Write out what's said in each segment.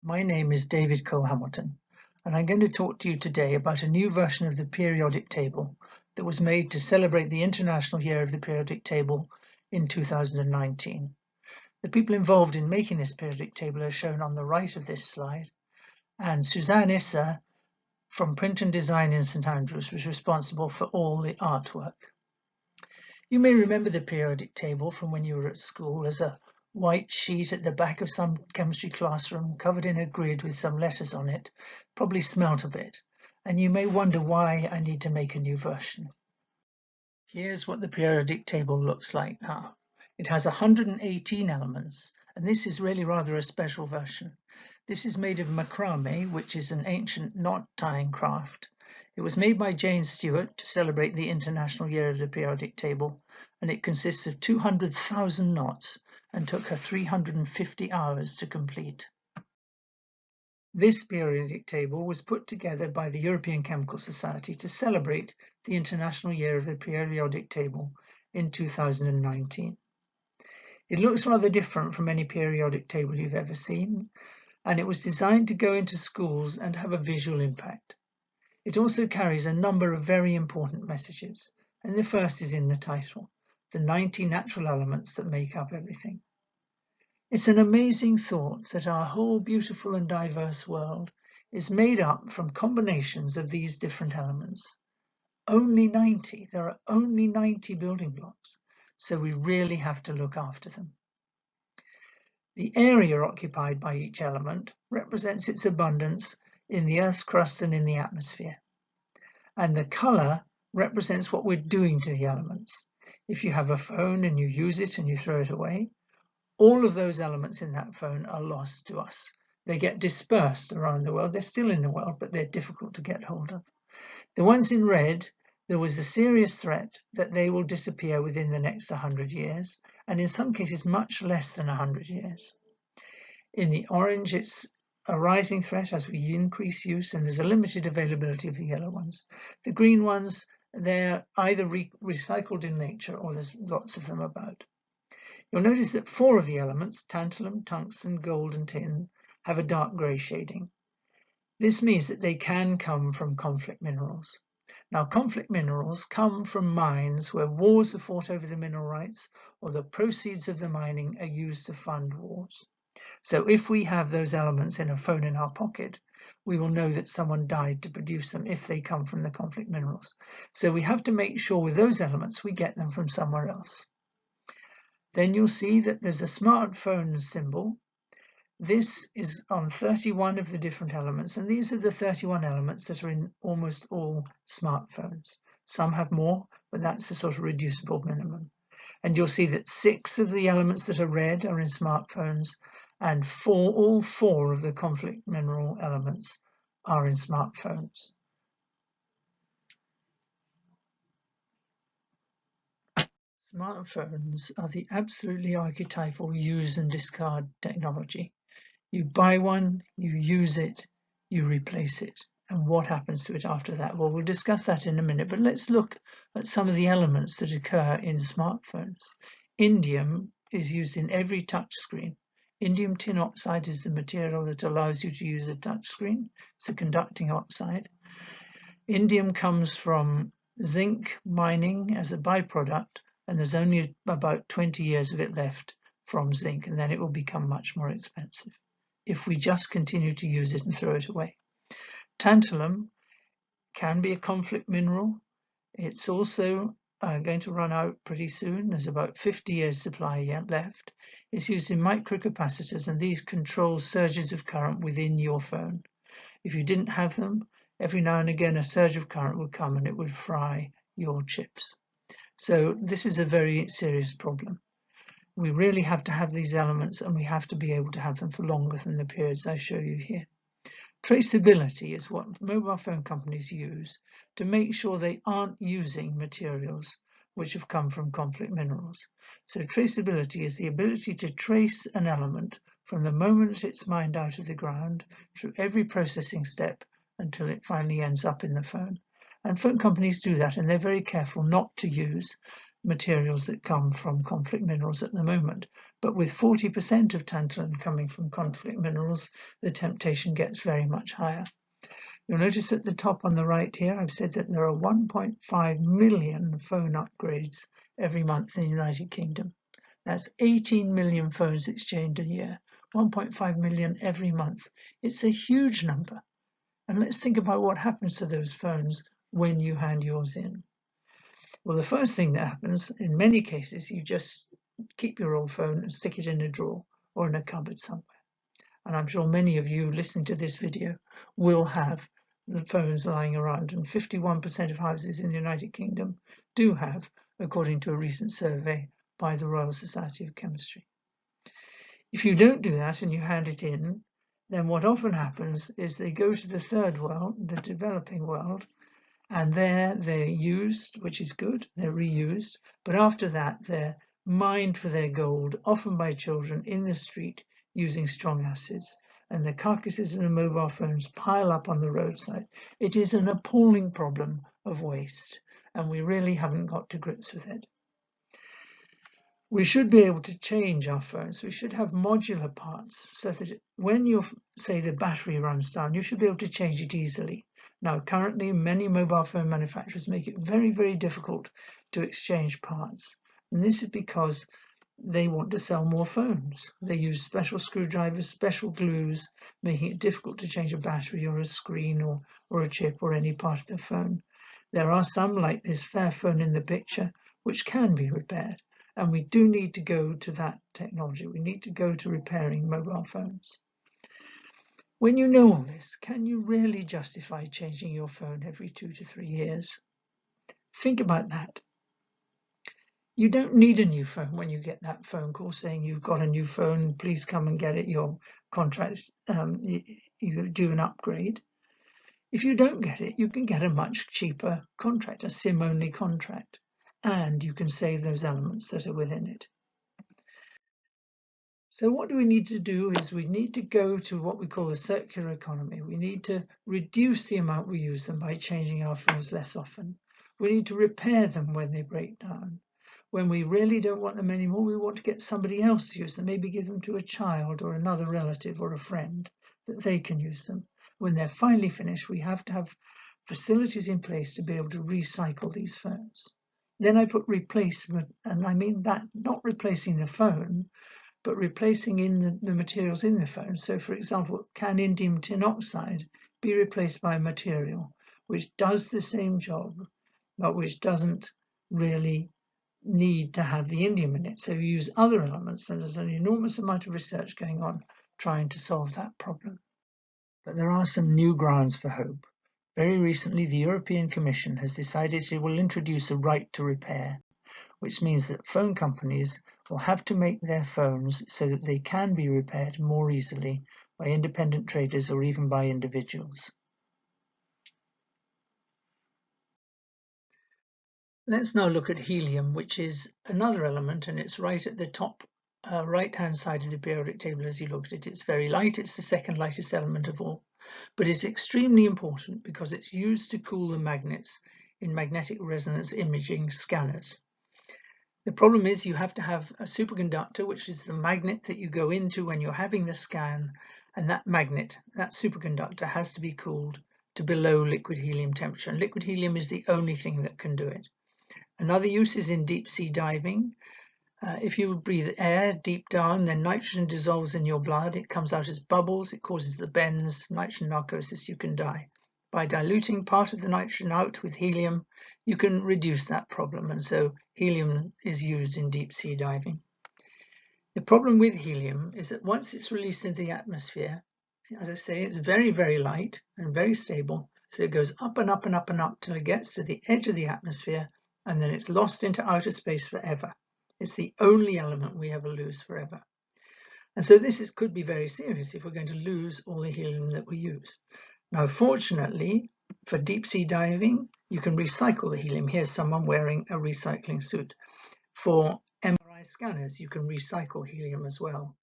My name is David Cole-Hamilton, and I'm going to talk to you today about a new version of the periodic table that was made to celebrate the International Year of the Periodic Table in 2019. The people involved in making this periodic table are shown on the right of this slide, and Suzanne Issa from Print and Design in St Andrews was responsible for all the artwork. You may remember the periodic table from when you were at school as a white sheet at the back of some chemistry classroom covered in a grid with some letters on it, probably smelt a bit, and you may wonder why I need to make a new version. Here's what the periodic table looks like now. It has 118 elements, and this is really rather a special version. This is made of macrame, which is an ancient knot tying craft. It was made by Jane Stewart to celebrate the International Year of the Periodic Table, and it consists of 200,000 knots and took her 350 hours to complete. This periodic table was put together by the European Chemical Society to celebrate the International Year of the Periodic Table in 2019. It looks rather different from any periodic table you've ever seen, and it was designed to go into schools and have a visual impact. It also carries a number of very important messages, and the first is in the title, the 90 natural elements that make up everything. It's an amazing thought that our whole beautiful and diverse world is made up from combinations of these different elements. Only 90, there are only 90 building blocks, so we really have to look after them. The area occupied by each element represents its abundance in the Earth's crust and in the atmosphere. And the colour represents what we're doing to the elements. If you have a phone and you use it and you throw it away, all of those elements in that phone are lost to us. They get dispersed around the world. They're still in the world, but they're difficult to get hold of. The ones in red, there was a serious threat that they will disappear within the next 100 years, and in some cases much less than 100 years. In the orange, it's a rising threat as we increase use, and there's a limited availability of the yellow ones. The green ones, they're either recycled in nature or there's lots of them about. You'll notice that 4 of the elements, tantalum, tungsten, gold and tin, have a dark grey shading. This means that they can come from conflict minerals. Now, conflict minerals come from mines where wars are fought over the mineral rights, or the proceeds of the mining are used to fund wars. So if we have those elements in a phone in our pocket, we will know that someone died to produce them if they come from the conflict minerals. So we have to make sure with those elements we get them from somewhere else. Then you'll see that there's a smartphone symbol. This is on 31 of the different elements, and these are the 31 elements that are in almost all smartphones. Some have more, but that's a sort of reducible minimum. And you'll see that 6 of the elements that are red are in smartphones, and all 4 of the conflict mineral elements are in smartphones. Smartphones are the absolutely archetypal use and discard technology. You buy one, you use it, you replace it. And what happens to it after that? Well, we'll discuss that in a minute, but let's look at some of the elements that occur in smartphones. Indium is used in every touch screen. Indium tin oxide is the material that allows you to use a touch screen. It's a conducting oxide. Indium comes from zinc mining as a byproduct, and there's only about 20 years of it left from zinc, and then it will become much more expensive if we just continue to use it and throw it away. Tantalum can be a conflict mineral. It's also going to run out pretty soon. There's about 50 years supply yet left. It's used in microcapacitors, and these control surges of current within your phone. If you didn't have them, every now and again a surge of current would come and it would fry your chips. So this is a very serious problem. We really have to have these elements, and we have to be able to have them for longer than the periods I show you here. Traceability is what mobile phone companies use to make sure they aren't using materials which have come from conflict minerals. So traceability is the ability to trace an element from the moment it's mined out of the ground through every processing step until it finally ends up in the phone. And phone companies do that, and they're very careful not to use materials that come from conflict minerals at the moment. But with 40% of tantalum coming from conflict minerals, the temptation gets very much higher. You'll notice at the top on the right here, I've said that there are 1.5 million phone upgrades every month in the United Kingdom. That's 18 million phones exchanged a year, 1.5 million every month. It's a huge number. And let's think about what happens to those phones when you hand yours in. Well, the first thing that happens, in many cases, you just keep your old phone and stick it in a drawer or in a cupboard somewhere. And I'm sure many of you listening to this video will have the phones lying around, and 51% of houses in the United Kingdom do have, according to a recent survey by the Royal Society of Chemistry. If you don't do that and you hand it in, then what often happens is they go to the third world, the developing world, and there they're used, which is good, they're reused, but after that they're mined for their gold, often by children in the street using strong acids, and the carcasses of the mobile phones pile up on the roadside. It is an appalling problem of waste, and we really haven't got to grips with it. We should be able to change our phones. We should have modular parts so that when say the battery runs down, you should be able to change it easily. Now, currently, many mobile phone manufacturers make it very, very difficult to exchange parts. And this is because they want to sell more phones. They use special screwdrivers, special glues, making it difficult to change a battery or a screen or a chip or any part of the phone. There are some, like this fair phone in the picture, which can be repaired. And we do need to go to that technology. We need to go to repairing mobile phones. When you know all this, can you really justify changing your phone every 2 to 3 years? Think about that. You don't need a new phone when you get that phone call saying you've got a new phone, please come and get it, your contract's you do an upgrade. If you don't get it, you can get a much cheaper contract, a SIM-only contract, and you can save those elements that are within it. So what do we need to do is we need to go to what we call a circular economy. We need to reduce the amount we use them by changing our phones less often. We need to repair them when they break down. When we really don't want them anymore, we want to get somebody else to use them, maybe give them to a child or another relative or a friend that they can use them. When they're finally finished, we have to have facilities in place to be able to recycle these phones. Then I put replacement, and I mean that not replacing the phone, but replacing in the materials in the phone. So, for example, can indium tin oxide be replaced by a material which does the same job, but which doesn't really need to have the indium in it? So you use other elements, and there's an enormous amount of research going on trying to solve that problem. But there are some new grounds for hope. Very recently, the European Commission has decided it will introduce a right to repair, which means that phone companies will have to make their phones so that they can be repaired more easily by independent traders or even by individuals. Let's now look at helium, which is another element, and it's right at the top right-hand side of the periodic table as you look at it. It's very light, it's the second lightest element of all, but it's extremely important because it's used to cool the magnets in magnetic resonance imaging scanners. The problem is you have to have a superconductor, which is the magnet that you go into when you're having the scan, and that magnet, that superconductor, has to be cooled to below liquid helium temperature, and liquid helium is the only thing that can do it. Another use is in deep sea diving. If you breathe air deep down, then nitrogen dissolves in your blood. It comes out as bubbles. It causes the bends, nitrogen narcosis. You can die. By diluting part of the nitrogen out with helium, you can reduce that problem. And so helium is used in deep sea diving. The problem with helium is that once it's released into the atmosphere, as I say, it's very, very light and very stable. So it goes up and up and up and up till it gets to the edge of the atmosphere, and then it's lost into outer space forever. It's the only element we ever lose forever. And so this could be very serious if we're going to lose all the helium that we use. Now, fortunately, for deep sea diving, you can recycle the helium. Here's someone wearing a recycling suit. For MRI scanners, you can recycle helium as well.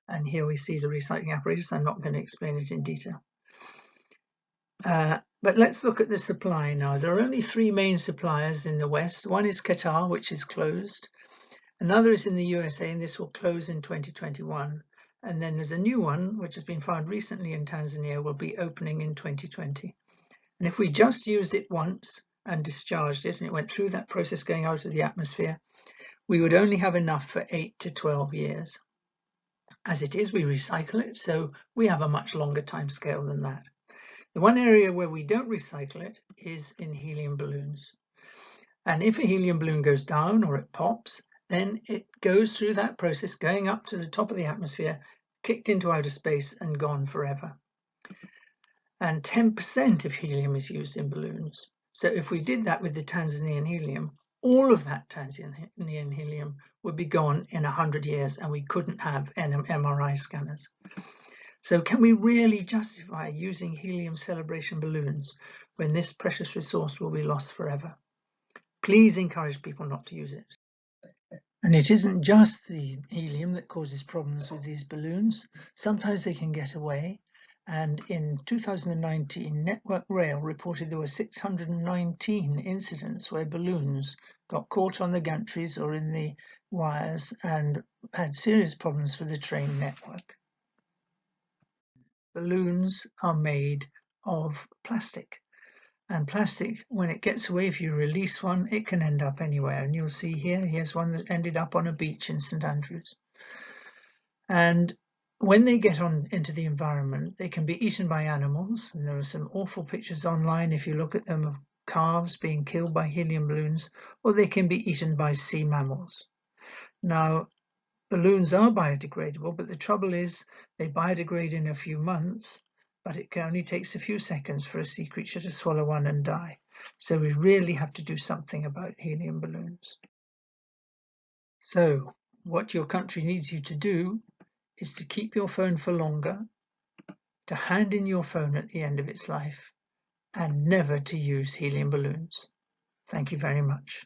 And here we see the recycling apparatus. I'm not going to explain it in detail. But let's look at the supply now. There are only three main suppliers in the West. One is Qatar, which is closed. Another is in the USA, and this will close in 2021. And then there's a new one, which has been found recently in Tanzania, will be opening in 2020. And if we just used it once and discharged it, and it went through that process going out of the atmosphere, we would only have enough for 8 to 12 years. As it is, we recycle it, so we have a much longer time scale than that. The one area where we don't recycle it is in helium balloons. And if a helium balloon goes down or it pops, then it goes through that process going up to the top of the atmosphere, kicked into outer space and gone forever. And 10% of helium is used in balloons. So if we did that with the Tanzanian helium, all of that Tanzanian helium would be gone in 100 years, and we couldn't have MRI scanners. So can we really justify using helium celebration balloons when this precious resource will be lost forever? Please encourage people not to use it. And it isn't just the helium that causes problems with these balloons. Sometimes they can get away. And in 2019, Network Rail reported there were 619 incidents where balloons got caught on the gantries or in the wires and had serious problems for the train network. Balloons are made of plastic. And plastic, when it gets away, if you release one, it can end up anywhere. And you'll see here's one that ended up on a beach in St. Andrews. And when they get on into the environment, they can be eaten by animals. And there are some awful pictures online, if you look at them, of calves being killed by helium balloons, or they can be eaten by sea mammals. Now, balloons are biodegradable, but the trouble is they biodegrade in a few months, but it only takes a few seconds for a sea creature to swallow one and die. So we really have to do something about helium balloons. So what your country needs you to do is to keep your phone for longer, to hand in your phone at the end of its life, and never to use helium balloons. Thank you very much.